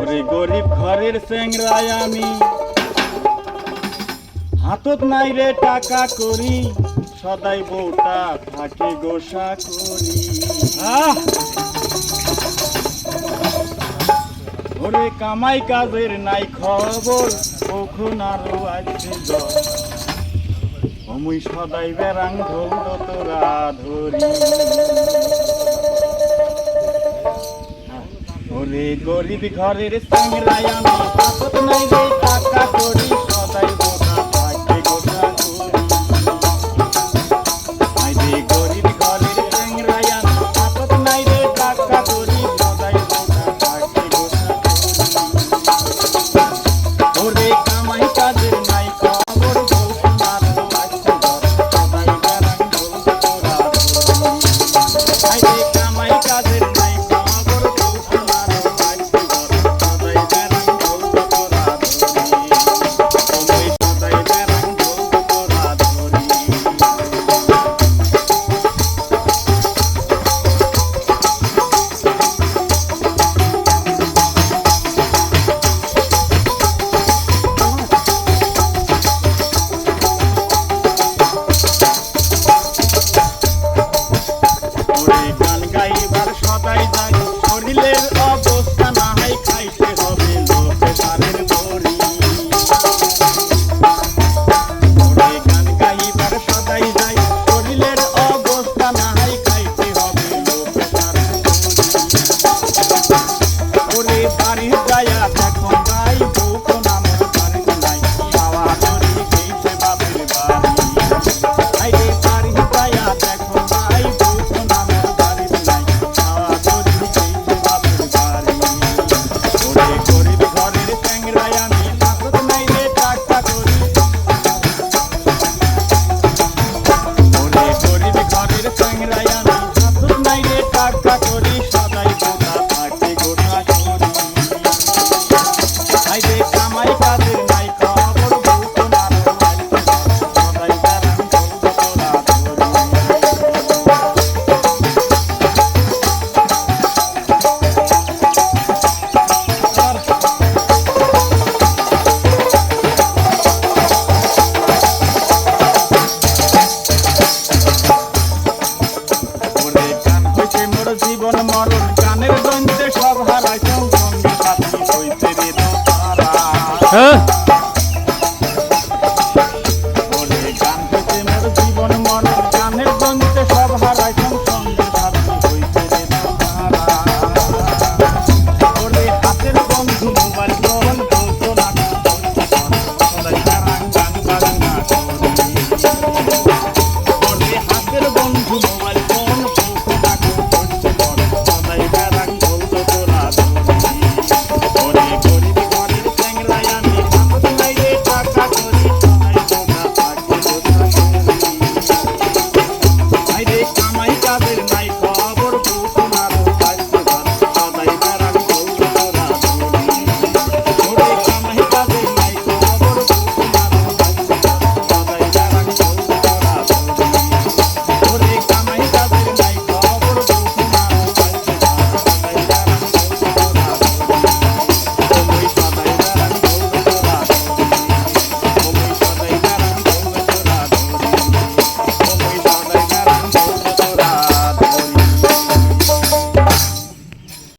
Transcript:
ওরে গরিব ঘরের চেংরায় আমি, হাতত নাই রে টাকা করি, সদাই বউটা থাকে গোসা করি। ওরে কামাই কাজের নাই খবর, কখন আরো আসছে অমুই সদাই বেড়াং ঢোল তোরা ধরি। ওরে গরিব ঘরের চেংরায় আমি, হাতত নাই রে টাকা করি, সদাই বউটা থাকে গোসা করি। আইরে গরিব ঘরের চেংরায় আমি, হাতত নাই রে টাকা করি, সদাই বউটা থাকে গোসা করি। ওরে কামাই কাজের নাই খবর, বউ সোনার আসছে সদাই বেড়াং ঢোল তোরা ধরি। আইরে কামাই কাজের নাই খবর, বউ সোনার আসছে সদাই বেড়াং ঢোল তোরা ধরি। ওই সদাই বেড়াং ঢোল তোরা ধরি। ওরে গান গাইবার সদাই যাই, শরীরের অবস্থা না হয় খাইতে হবে লোকে তারের বড়ি। ওরে গান গাইবার সদাই যাই, শরীরের অবস্থা না হয় খাইতে হবে লোকে তারের বড়ি। ওরে বাড়ি যায়া দেখো ভাই, বউ কোন আমার বাড়ি নাই, খাওয়া করি খেয়েছে বাপের বাড়ি। আইরে বাড়ি যায়া দেখো ভাই, বউ কোন আমার বাড়ি নাই, খাওয়া করি খেয়েছে বাপের বাড়ি। ওরে গরিব ঘরের চেংরায় আমি, হাতত নাই রে টাকা করি। ওরে গরিব ঘরের চেংরায় আমি, হাতত নাই রে টাকা করি, সদাই বউটা থাকে গোসা করি। আইরে কামাই কাজের নাই খবর, বউ সোনার আসছে সদাই বেড়াং ঢোল তোরা ধরি। ওরে গান হইছে মোর জীবন মরণ, গানের দ্বন্দ্বে সব হারাইছ, সঙ্গী সাথী হইছে রে তো তারা।